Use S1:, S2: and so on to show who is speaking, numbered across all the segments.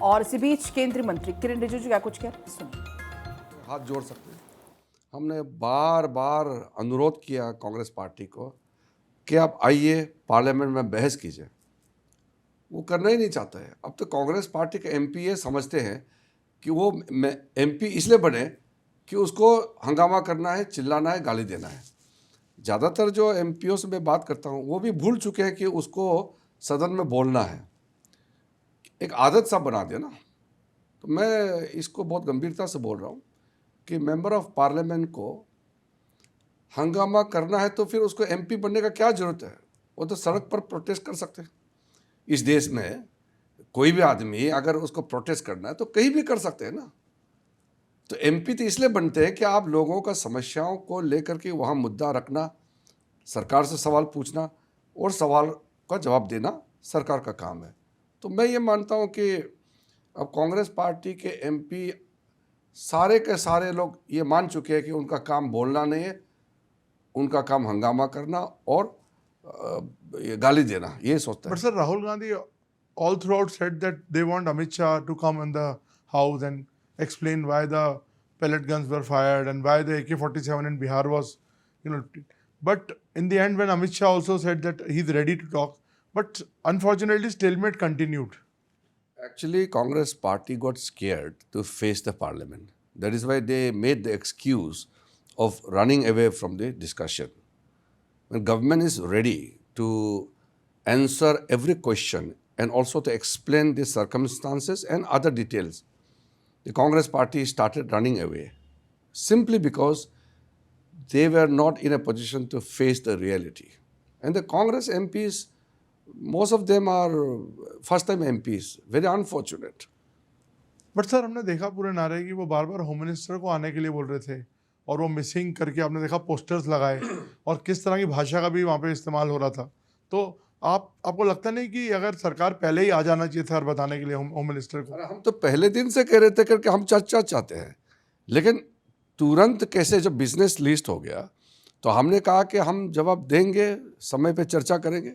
S1: और इसी बीच केंद्रीय मंत्री किरण रिजिजू क्या कुछ कह रहे हैं, सुनिए।
S2: हाथ जोड़ सकते हैं। हमने बार बार अनुरोध किया कांग्रेस पार्टी को कि आप आइए पार्लियामेंट में बहस कीजिए। वो करना ही नहीं चाहता है। अब तो कांग्रेस पार्टी के एमपी ये समझते हैं कि वो एमपी इसलिए बने कि उसको हंगामा करना है, चिल्लाना है, गाली देना है। ज़्यादातर जो एमपीओ से मैं बात करता हूँ वो भी भूल चुके हैं कि उसको सदन में बोलना है। एक आदत सा बना दिया ना। तो मैं इसको बहुत गंभीरता से बोल रहा हूँ कि मेंबर ऑफ पार्लियामेंट को हंगामा करना है तो फिर उसको एमपी बनने का क्या जरूरत है? वो तो सड़क पर प्रोटेस्ट कर सकते हैं। इस देश में कोई भी आदमी अगर उसको प्रोटेस्ट करना है तो कहीं भी कर सकते हैं ना। तो एमपी तो इसलिए बनते हैं कि आप लोगों का समस्याओं को लेकर के वहाँ मुद्दा रखना, सरकार से सवाल पूछना और सवाल का जवाब देना सरकार का काम है। तो मैं ये मानता हूँ कि अब कांग्रेस पार्टी के एमपी सारे के सारे लोग ये मान चुके हैं कि उनका काम बोलना नहीं है, उनका काम हंगामा करना और ये गाली देना, ये सोचता
S3: But
S2: है।
S3: sir, Rahul Gandhi all throughout said that they want Amit Shah to come in the house and explain why the pellet guns were fired and why the AK-47 in Bihar was, But in the end, when Amit Shah also said that he's ready to talk, but unfortunately, stalemate continued.
S2: Actually, Congress party got scared to face the parliament. That is why they made the excuse of running away from the discussion. When government is ready to answer every question and also to explain the circumstances and other details, the Congress party started running away simply because they were not in a position to face the reality. And the Congress MPs, most of them are first-time MPs, very unfortunate.
S3: But sir हमने देखा पूरे नारे कि वो बार बार home minister को आने के लिए बोल रहे थे और वो मिसिंग करके आपने देखा पोस्टर्स लगाए और किस तरह की भाषा का भी वहाँ पे इस्तेमाल हो रहा था। तो आपको लगता नहीं कि अगर सरकार पहले ही आ जाना चाहिए था बताने के लिए होम मिनिस्टर को?
S2: अरे हम तो पहले दिन से कह रहे थे कि हम चर्चा चाहते हैं, लेकिन तुरंत कैसे जब बिजनेस लिस्ट हो गया तो हमने कहा कि हम जवाब देंगे, समय पे चर्चा करेंगे।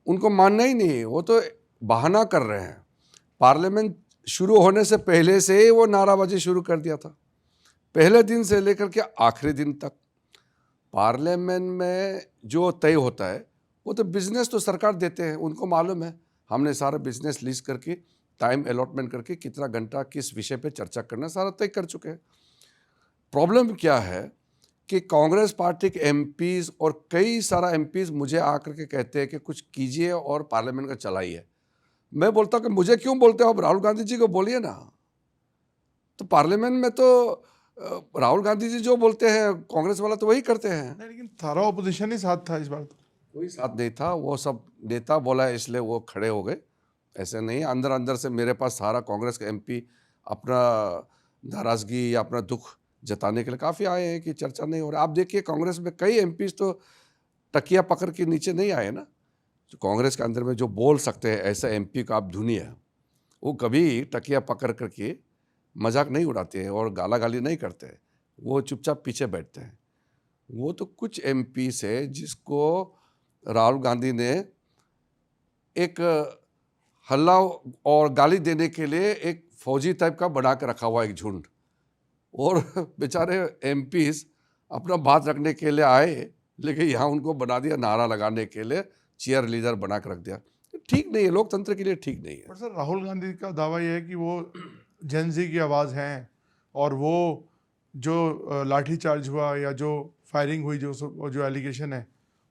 S2: उनको मानना ही नहीं, वो तो बहाना कर रहे हैं। पार्लियामेंट शुरू होने से पहले से ही वो नाराबाजी शुरू कर दिया था, पहले दिन से लेकर के आखिरी दिन तक। पार्लियामेंट में जो तय होता है वो तो बिजनेस तो सरकार देते हैं, उनको मालूम है। हमने सारा बिजनेस लिस्ट करके टाइम अलॉटमेंट करके कितना घंटा किस विषय पे चर्चा करना सारा तय कर चुके हैं। प्रॉब्लम क्या है कि कांग्रेस पार्टी के एमपीज और कई सारा एमपीज मुझे आकर के कहते हैं कि कुछ कीजिए और पार्लियामेंट का चलाइए। मैं बोलता हूँ कि मुझे क्यों बोलते हो, आप राहुल गांधी जी को बोलिए ना। तो पार्लियामेंट में तो राहुल गांधी जी जो बोलते हैं कांग्रेस वाला तो वही करते हैं।
S3: नहीं, लेकिन सारा ऑपोजिशन ही साथ था इस बार। तो
S2: कोई साथ नहीं था, वो सब नेता बोला इसलिए वो खड़े हो गए। ऐसे नहीं, अंदर अंदर से मेरे पास सारा कांग्रेस का एमपी अपना नाराजगी या अपना दुख जताने के लिए काफ़ी आए हैं कि चर्चा नहीं हो रहा। आप देखिए कांग्रेस में कई एमपीज तो तकिया पकड़ के नीचे नहीं आए ना। जो कांग्रेस के अंदर में जो बोल सकते हैं ऐसा एमपी को आप ढूंढिए, वो कभी तकिया पकड़ करके मजाक नहीं उड़ाते हैं और गाला गाली नहीं करते हैं, वो चुपचाप पीछे बैठते हैं। वो तो कुछ एमपी से जिसको राहुल गांधी ने एक हल्ला और गाली देने के लिए एक फौजी टाइप का बना के रखा हुआ एक झुंड, और बेचारे एमपीज अपना बात रखने के लिए आए, लेकिन यहाँ उनको बना दिया नारा लगाने के लिए, चीयर लीडर बना के रख दिया। ठीक नहीं है, लोकतंत्र के लिए ठीक नहीं है।
S3: पर सर राहुल गांधी का दावा यह है कि वो जेनजी की आवाज़ हैं और वो जो लाठीचार्ज हुआ या जो फायरिंग हुई जो एलिगेशन है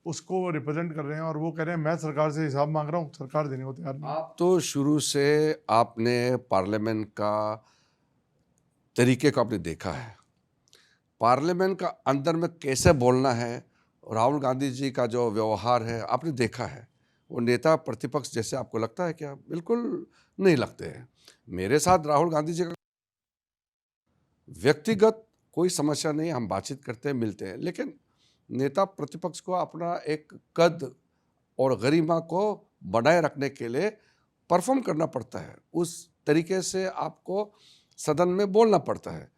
S3: उसको रिप्रेजेंट कर रहे हैं और वो कह रहे हैं मैं सरकार से हिसाब मांग रहा हूँ, सरकार देने को तैयार नहीं।
S2: आप तो शुरू से आपने पार्लियामेंट का तरीके को आपने देखा है, पार्लियामेंट का अंदर में कैसे बोलना है, राहुल गांधी जी का जो व्यवहार है आपने देखा है। वो नेता प्रतिपक्ष जैसे आपको लगता है क्या? बिल्कुल नहीं लगते हैं। मेरे साथ राहुल गांधी जी का व्यक्तिगत कोई समस्या नहीं, हम बातचीत करते हैं, मिलते हैं, लेकिन नेता प्रतिपक्ष को अपना एक कद और गरिमा को बनाए रखने के लिए परफॉर्म करना पड़ता है। उस तरीके से आपको सदन में बोलना पड़ता है।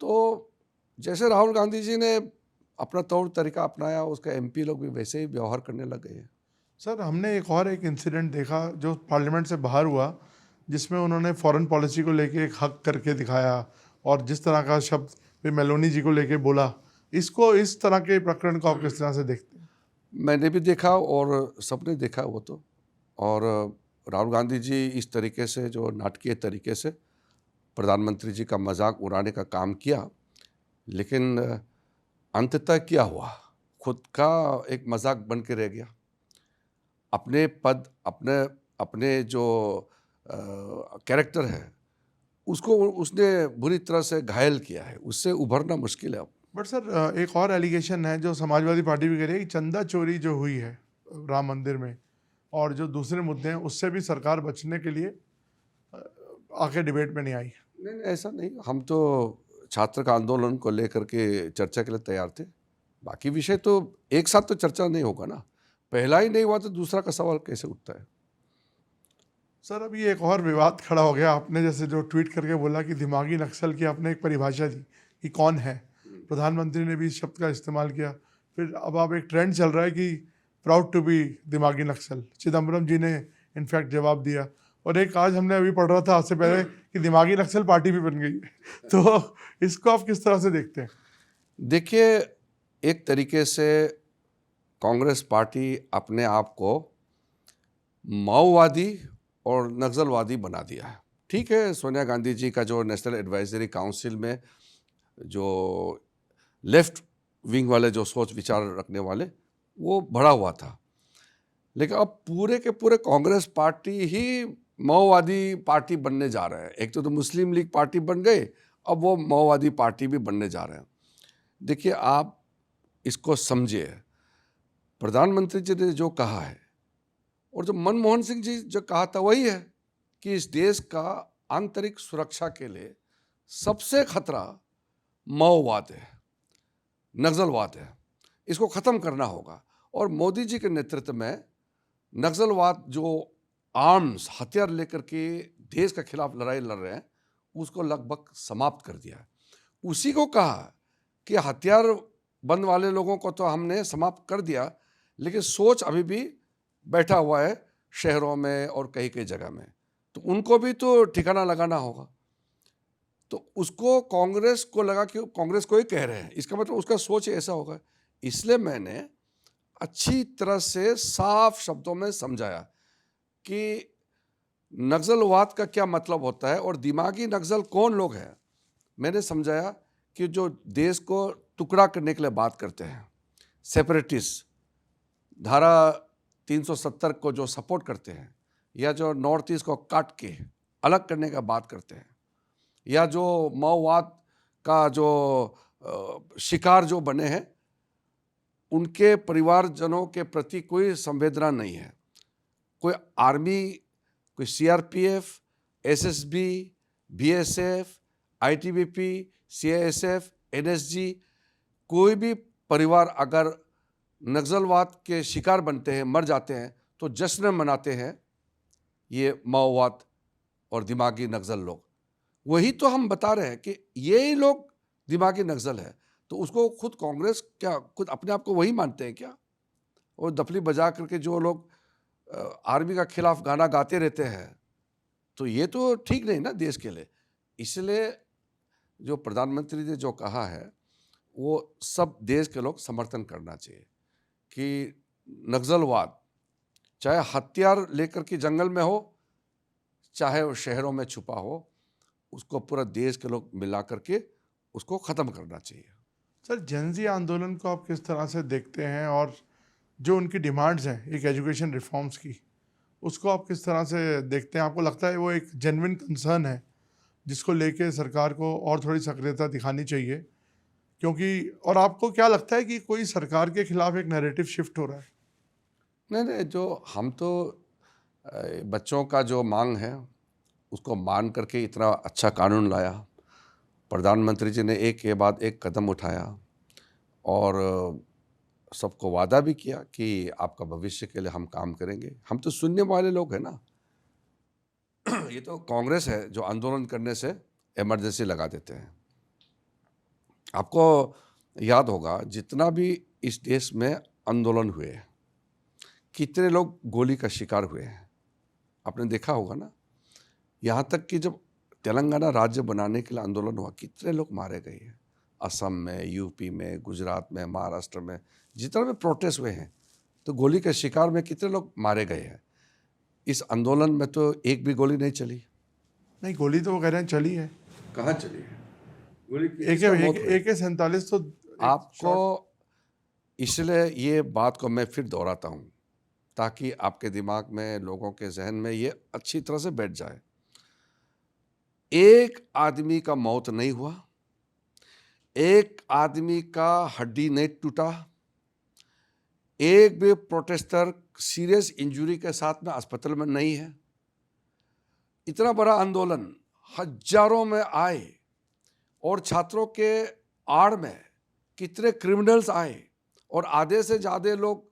S2: तो जैसे राहुल गांधी जी ने अपना तौर तरीका अपनाया, उसका एमपी लोग भी वैसे ही व्यवहार करने लग गए हैं।
S3: सर हमने एक इंसिडेंट देखा जो पार्लियामेंट से बाहर हुआ, जिसमें उन्होंने फॉरेन पॉलिसी को लेके एक हक करके दिखाया, और जिस तरह का शब्द वे मेलोनी जी को लेके बोला, इसको, इस तरह के प्रकरण को आप किस तरह से देखते हैं?
S2: मैंने भी देखा और सबने देखा वो तो। और राहुल गांधी जी इस तरीके से जो नाटकीय तरीके से प्रधानमंत्री जी का मजाक उड़ाने का काम किया, लेकिन अंततः क्या हुआ, खुद का एक मजाक बन के रह गया। अपने पद, अपने अपने जो कैरेक्टर है उसको उसने बुरी तरह से घायल किया है, उससे उभरना मुश्किल है अब।
S3: बट सर, एक और एलिगेशन है जो समाजवादी पार्टी भी कह रही है कि चंदा चोरी जो हुई है राम मंदिर में, और जो दूसरे मुद्दे हैं, उससे भी सरकार बचने के लिए आके डिबेट में नहीं आई।
S2: नहीं नहीं, ऐसा नहीं। हम तो छात्र का आंदोलन को लेकर के चर्चा के लिए तैयार थे। बाकी विषय तो एक साथ तो चर्चा नहीं होगा ना। पहला ही नहीं हुआ तो दूसरा का सवाल कैसे उठता है?
S3: सर, अभी एक और विवाद खड़ा हो गया। आपने जैसे जो ट्वीट करके बोला कि दिमागी नक्सल की आपने एक परिभाषा दी कि कौन है, प्रधानमंत्री ने भी इस शब्द का इस्तेमाल किया। फिर अब एक ट्रेंड चल रहा है कि प्राउड टू बी दिमागी नक्सल। चिदम्बरम जी ने इनफैक्ट जवाब दिया, और एक आज हमने अभी पढ़ रहा था आज से पहले कि दिमागी नक्सल पार्टी भी बन गई है। तो इसको आप किस तरह से देखते हैं?
S2: देखिए, एक तरीके से कांग्रेस पार्टी अपने आप को माओवादी और नक्सलवादी बना दिया है। ठीक है, सोनिया गांधी जी का जो नेशनल एडवाइजरी काउंसिल में जो लेफ्ट विंग वाले जो सोच विचार रखने वाले, वो भरा हुआ था, लेकिन अब पूरे के पूरे कांग्रेस पार्टी ही माओवादी पार्टी बनने जा रहे हैं। एक तो मुस्लिम लीग पार्टी बन गए, अब वो माओवादी पार्टी भी बनने जा रहे हैं। देखिए, आप इसको समझिए, प्रधानमंत्री जी ने जो कहा है और जो मनमोहन सिंह जी जो कहा था वही है कि इस देश का आंतरिक सुरक्षा के लिए सबसे खतरा माओवाद है, नक्सलवाद है। इसको ख़त्म करना होगा, और मोदी जी के नेतृत्व में नक्सलवाद जो आर्म्स, हथियार लेकर के देश के खिलाफ लड़ाई लड़ रहे हैं, उसको लगभग समाप्त कर दिया है। उसी को कहा कि हथियार बंद वाले लोगों को तो हमने समाप्त कर दिया, लेकिन सोच अभी भी बैठा हुआ है शहरों में और कई कई जगह में, तो उनको भी तो ठिकाना लगाना होगा। तो उसको कांग्रेस को लगा कि कांग्रेस को ही कह रहे हैं, इसका मतलब उसका सोच ऐसा होगा। इसलिए मैंने अच्छी तरह से साफ शब्दों में समझाया कि नक्सलवाद का क्या मतलब होता है और दिमागी नक्सल कौन लोग हैं। मैंने समझाया कि जो देश को टुकड़ा करने के लिए बात करते हैं, सेपरेटिस्ट, धारा 370 को जो सपोर्ट करते हैं, या जो नॉर्थ ईस्ट को काट के अलग करने का बात करते हैं, या जो माओवाद का जो शिकार जो बने हैं, उनके परिवारजनों के प्रति कोई संवेदना नहीं है। कोई आर्मी, कोई CRPF, SSB, BSF, ITBP, CISF, NSG, कोई भी परिवार अगर नक्सलवाद के शिकार बनते हैं, मर जाते हैं, तो जश्न मनाते हैं ये माओवाद और दिमागी नक्सल लोग। वही तो हम बता रहे हैं कि यही लोग दिमागी नक्सल है। तो उसको खुद कांग्रेस क्या खुद अपने आप को वही मानते हैं क्या? और दफली बजा करके जो लोग आर्मी का खिलाफ गाना गाते रहते हैं, तो ये तो ठीक नहीं ना देश के लिए। इसलिए जो प्रधानमंत्री ने जो कहा है, वो सब देश के लोग समर्थन करना चाहिए कि नक्सलवाद चाहे हथियार लेकर के जंगल में हो, चाहे वो शहरों में छुपा हो, उसको पूरा देश के लोग मिला करके उसको ख़त्म करना चाहिए।
S3: सर, जनजी आंदोलन को आप किस तरह से देखते हैं, और जो उनकी डिमांड्स हैं एक एजुकेशन रिफॉर्म्स की, उसको आप किस तरह से देखते हैं? आपको लगता है वो एक जेन्युइन कंसर्न है जिसको लेके सरकार को और थोड़ी सक्रियता दिखानी चाहिए? क्योंकि, और आपको क्या लगता है कि कोई सरकार के खिलाफ एक नैरेटिव शिफ्ट हो रहा है?
S2: नहीं नहीं, जो हम तो बच्चों का जो मांग है उसको मान करके इतना अच्छा कानून लाया। प्रधानमंत्री जी ने एक के बाद एक कदम उठाया और सबको वादा भी किया कि आपका भविष्य के लिए हम काम करेंगे। हम तो सुनने वाले लोग हैं ना। ये तो कांग्रेस है जो आंदोलन करने से इमरजेंसी लगा देते हैं। आपको याद होगा जितना भी इस देश में आंदोलन हुए, कितने लोग गोली का शिकार हुए हैं, आपने देखा होगा ना। यहाँ तक कि जब तेलंगाना राज्य बनाने के लिए आंदोलन हुआ, कितने लोग मारे गए हैं। असम में, यूपी में, गुजरात में, महाराष्ट्र में, जितना भी प्रोटेस्ट हुए हैं, तो गोली के शिकार में कितने लोग मारे गए हैं। इस आंदोलन में तो एक भी गोली नहीं चली।
S3: नहीं, गोली तो वो कह रहे हैं चली है।
S2: कहाँ चली है गोली?
S3: AK-47 तो
S2: आपको इसलिए ये बात को मैं फिर दोहराता हूँ ताकि आपके दिमाग में, लोगों के जहन में ये अच्छी तरह से बैठ जाए। एक आदमी का मौत नहीं हुआ, एक आदमी का हड्डी नहीं टूटा, एक भी प्रोटेस्टर सीरियस इंजरी के साथ में अस्पताल में नहीं है। इतना बड़ा आंदोलन हजारों में आए और छात्रों के आड़ में कितने क्रिमिनल्स आए और आधे से ज़्यादा लोग,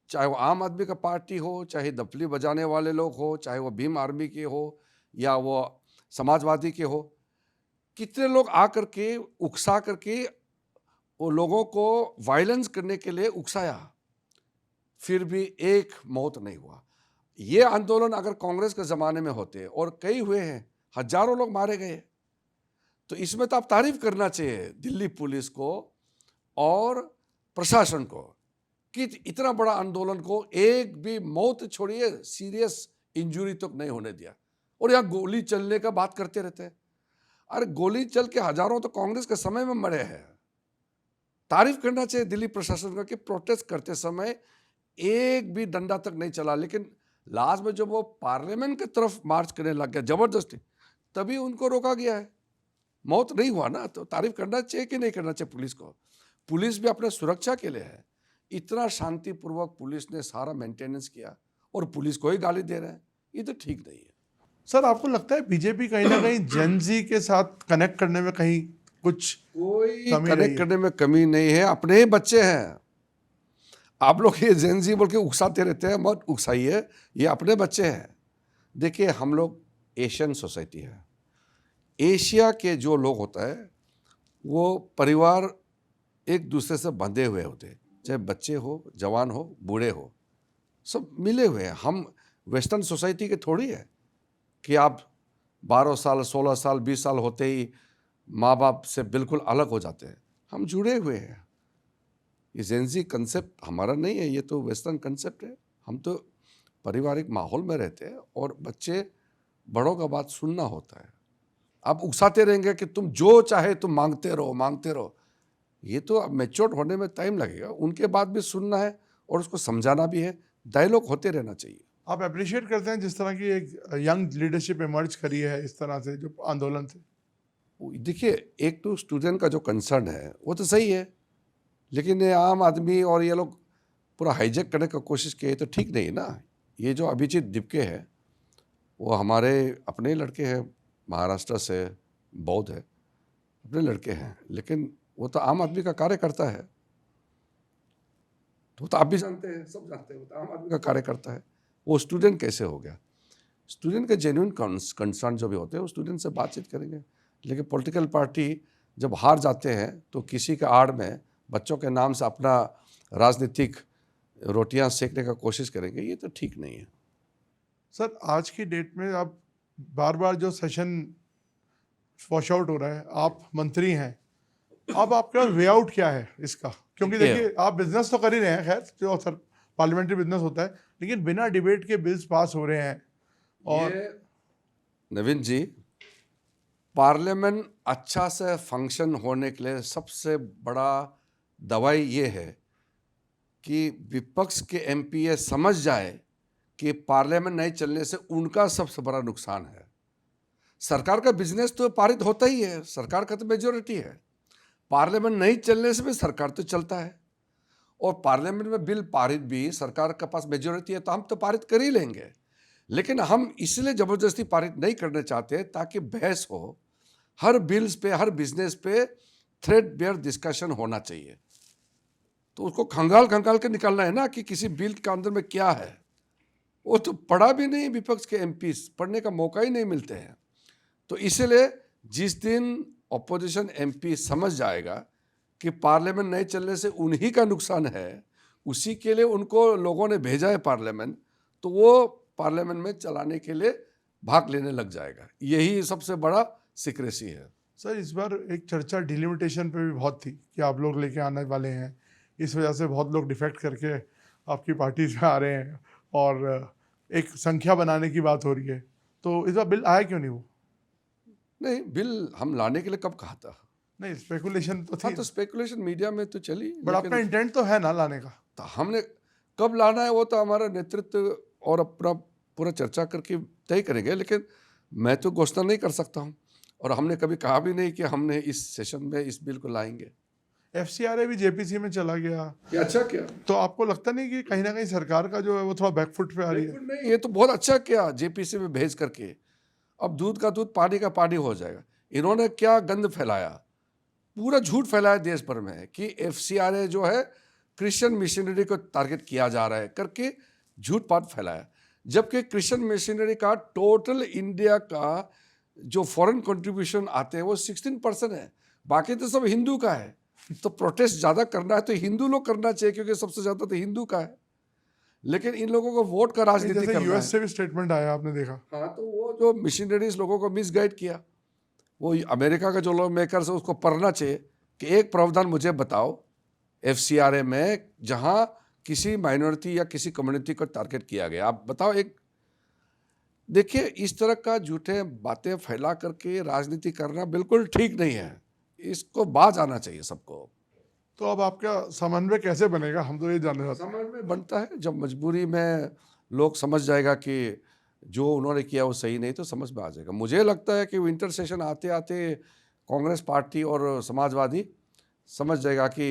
S2: चाहे वो आम आदमी का पार्टी हो, चाहे दफली बजाने वाले लोग हो, चाहे वो भीम आर्मी के हो या वो समाजवादी के हो, कितने लोग आकर के उकसा करके वो लोगों को वायलेंस करने के लिए उकसाया, फिर भी एक मौत नहीं हुआ। ये आंदोलन अगर कांग्रेस के ज़माने में होते, और कई हुए हैं, हजारों लोग मारे गए, तो इसमें तो आप तारीफ करना चाहिए दिल्ली पुलिस को और प्रशासन को कि इतना बड़ा आंदोलन को एक भी मौत छोड़िए, सीरियस इंजरी तक नहीं होने दिया। और यहाँ गोली चलने का बात करते रहते हैं। अरे गोली चल के हजारों तो कांग्रेस के समय में मरे हैं। तारीफ करना चाहिए दिल्ली प्रशासन का कि प्रोटेस्ट करते समय एक भी डंडा तक नहीं चला, लेकिन लास्ट में जब वो पार्लियामेंट की तरफ मार्च करने लग गया जबरदस्ती, तभी उनको रोका गया है। मौत नहीं हुआ ना, तो तारीफ करना चाहिए कि नहीं करना चाहिए पुलिस को? पुलिस भी अपने सुरक्षा के लिए है। इतना शांतिपूर्वक पुलिस ने सारा मेंटेनेंस किया और पुलिस को ही गाली दे रहे हैं, ये तो ठीक नहीं है।
S3: सर, आपको लगता है बीजेपी कहीं ना कहीं जेन जी के साथ कनेक्ट करने में कहीं कुछ
S2: कोई
S3: कमी
S2: कनेक्ट करने में कमी नहीं है, अपने ही बच्चे हैं। आप लोग ये जेन जी बोल के उकसाते रहते हैं, मत उकसाइए, ये अपने बच्चे हैं। देखिए, हम लोग एशियन सोसाइटी है। एशिया के जो लोग होता है वो परिवार एक दूसरे से बंधे हुए होते हैं, चाहे बच्चे हो, जवान हो, बूढ़े हो, सब मिले हुए हैं। हम वेस्टर्न सोसाइटी के थोड़ी है कि आप 12 साल, 16 साल, 20 साल होते ही माँ बाप से बिल्कुल अलग हो जाते हैं। हम जुड़े हुए हैं। ये जेनजी कंसेप्ट हमारा नहीं है, ये तो वेस्टर्न कंसेप्ट है। हम तो पारिवारिक माहौल में रहते हैं और बच्चे, बड़ों का बात सुनना होता है। आप उकसाते रहेंगे कि तुम जो चाहे तुम मांगते रहो, मांगते रहो, ये तो अब मैच्योर होने में टाइम लगेगा। उनके बात भी सुनना है और उसको समझाना भी है। डायलॉग होते रहना चाहिए।
S3: आप अप्रिशिएट करते हैं जिस तरह की एक यंग लीडरशिप इमर्ज करी है इस तरह से जो आंदोलन से?
S2: देखिए, एक तो स्टूडेंट का जो कंसर्न है वो तो सही है, लेकिन ये आम आदमी और ये लोग पूरा हाईजैक करने का कोशिश किए तो ठीक नहीं ना। ये जो अभिजीत दिपके है वो हमारे अपने लड़के हैं, महाराष्ट्र से, बौद्ध है, अपने लड़के हैं, लेकिन वो तो आम आदमी का कार्यकर्ता है। तो आप भी जानते हैं, सब जानते हैं, वो तो आम आदमी का कार्यकर्ता है। वो स्टूडेंट कैसे हो गया? स्टूडेंट के जेन्युइन कंसर्न जो भी होते हैं वो स्टूडेंट से बातचीत करेंगे, लेकिन पॉलिटिकल पार्टी जब हार जाते हैं तो किसी के आड़ में बच्चों के नाम से अपना राजनीतिक रोटियां सेकने का कोशिश करेंगे, ये तो ठीक नहीं है।
S3: सर, आज की डेट में आप बार बार जो सेशन वॉश आउट हो रहा है, आप मंत्री हैं, अब आपके पास वे आउट क्या है इसका? क्योंकि देखिए, आप बिजनेस तो कर ही रहे हैं, खैर जो सर पार्लियामेंट्री बिजनेस होता है, लेकिन बिना डिबेट के बिल्स पास हो रहे हैं। और
S2: नवीन जी, पार्लियामेंट अच्छा से फंक्शन होने के लिए सबसे बड़ा दवाई ये है कि विपक्ष के एमपी ये समझ जाए कि पार्लियामेंट नहीं चलने से उनका सबसे बड़ा नुकसान है। सरकार का बिजनेस तो पारित होता ही है, सरकार का तो मेजोरिटी है। पार्लियामेंट नहीं चलने से भी सरकार तो चलता है, और पार्लियामेंट में बिल पारित भी सरकार के पास मेजोरिटी है तो हम तो पारित कर ही लेंगे। लेकिन हम इसलिए ज़बरदस्ती पारित नहीं करना चाहते ताकि बहस हो, हर बिल्स पे, हर बिजनेस पे थ्रेड बेयर डिस्कशन होना चाहिए। तो उसको खंगाल खंगाल के निकालना है ना कि किसी बिल के अंदर में क्या है। वो तो पढ़ा भी नहीं, विपक्ष के एमपी पढ़ने का मौका ही नहीं मिलते हैं। तो इसलिए जिस दिन ऑपोजिशन एमपी समझ जाएगा कि पार्लियामेंट नहीं चलने से उन्हीं का नुकसान है, उसी के लिए उनको लोगों ने भेजा है पार्लियामेंट, तो वो पार्लियामेंट में चलाने के लिए भाग लेने लग जाएगा। यही सबसे बड़ा सीक्रेसी है।
S3: सर इस बार एक चर्चा डिलिमिटेशन पे भी बहुत थी कि आप लोग लेके आने वाले हैं, इस वजह से बहुत लोग डिफेक्ट करके आपकी पार्टी से आ रहे हैं और एक संख्या बनाने की बात हो रही है, तो इस बार बिल आया क्यों नहीं वो?
S2: नहीं, बिल हम लाने के लिए कब कहा था?
S3: नहीं, स्पेकुलेशन तो
S2: हाँ,
S3: थी,
S2: तो स्पेकुलेशन मीडिया में तो चली,
S3: बट आपका
S2: लेकिन
S3: इंटेंट तो है ना लाने का?
S2: तो हमने कब लाना है वो तो हमारा नेतृत्व और अपना पूरा चर्चा करके तय करेंगे, लेकिन मैं तो घोषणा नहीं कर सकता हूँ और हमने कभी कहा भी नहीं कि हमने इस सेशन में इस बिल को लाएंगे।
S3: FCRA भी JPC में चला गया,
S2: ये अच्छा किया।
S3: तो आपको लगता नहीं कि कहीं ना कहीं सरकार का जो है वो थोड़ा बैकफुट पे आ रही है?
S2: बिल्कुल नहीं, ये तो बहुत अच्छा किया JPC में भेज करके। अब दूध का दूध पानी का पानी हो जाएगा। इन्होंने क्या गंद फैलाया, पूरा झूठ फैलाया देश भर में कि FCRA जो है क्रिश्चियन मिशनरी को टारगेट किया जा रहा है करके झूठ बात फैलाया, जबकि क्रिश्चियन मिशनरी का टोटल इंडिया का जो फॉरेन कंट्रीब्यूशन आते हैं वो 16% है, बाकी तो सब हिंदू का है। तो प्रोटेस्ट ज़्यादा करना है तो हिंदू लोग करना चाहिए, क्योंकि सबसे ज़्यादा तो हिंदू का है, लेकिन इन लोगों को वोट का राजनीति
S3: जैसे
S2: करना
S3: US
S2: है।
S3: से भी स्टेटमेंट आया, आपने देखा?
S2: हाँ, तो वो जो मिशनरीज लोगों को मिसगाइड किया, वो अमेरिका का जो लॉ मेकर्स है उसको पढ़ना चाहिए कि एक प्रावधान मुझे बताओ FCRA में जहाँ किसी माइनॉरिटी या किसी कम्युनिटी को टारगेट किया गया, आप बताओ एक। देखिए, इस तरह का झूठे बातें फैला करके राजनीति करना बिल्कुल ठीक नहीं है, इसको बाज आना चाहिए सबको।
S3: तो अब आपका समन्वय कैसे बनेगा, हम तो ये जानना चाहते हैं।
S2: समझ में बनता है जब मजबूरी में लोग समझ जाएगा कि जो उन्होंने किया वो सही नहीं, तो समझ में आ जाएगा। मुझे लगता है कि विंटर सेशन आते आते कांग्रेस पार्टी और समाजवादी समझ जाएगा कि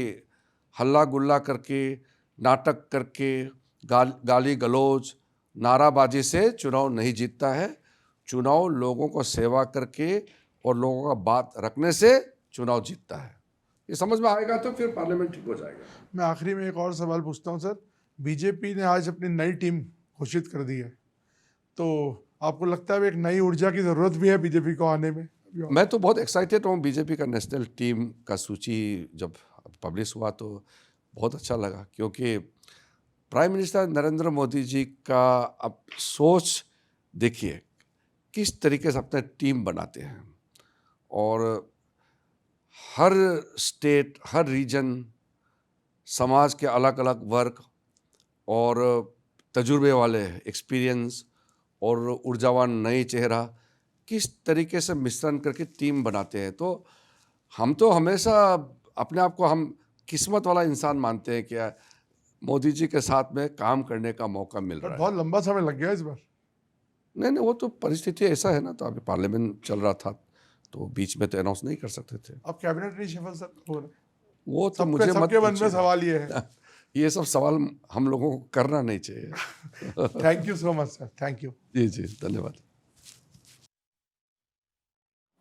S2: हल्ला गुल्ला करके, नाटक करके, गाली गलौज, नाराबाजी से चुनाव नहीं जीतता है। चुनाव लोगों को सेवा करके और लोगों का बात रखने से चुनाव जीतता है। ये समझ में आएगा तो फिर पार्लियामेंट ठीक हो जाएगा।
S3: मैं आखिरी में एक और सवाल पूछता हूँ सर, बीजेपी ने आज अपनी नई टीम घोषित कर दी है, तो आपको लगता है एक नई ऊर्जा की ज़रूरत भी है बीजेपी को आने में?
S2: मैं तो बहुत एक्साइटेड हूँ। बीजेपी का नेशनल टीम का सूची जब पब्लिश हुआ तो बहुत अच्छा लगा, क्योंकि प्राइम मिनिस्टर नरेंद्र मोदी जी का अब सोच देखिए किस तरीके से अपना टीम बनाते हैं, और हर स्टेट, हर रीजन, समाज के अलग अलग वर्ग और तजुर्बे वाले एक्सपीरियंस और ऊर्जावान नए चेहरा किस तरीके से मिश्रण करके टीम बनाते हैं। तो हम तो हमेशा अपने आप को हम किस्मत वाला इंसान मानते हैं कि मोदी जी के साथ में काम करने का मौका मिल रहा है।
S3: बहुत लंबा समय लग गया इस बार।
S2: नहीं, वो तो परिस्थिति ऐसा है ना, तो अभी पार्लियामेंट चल रहा था तो बीच में तो अनाउंस नहीं कर सकते थे।
S3: अब कैबिनेट रिशफल सर हो रहा है,
S2: वो तो मुझे मत
S3: सबके मन में
S2: पूछिए।
S3: सवाल ये है।
S2: ये सब सवाल हम लोगों को करना नहीं चाहिए।
S3: Thank you so much sir, thank you.
S2: जी, धन्यवाद।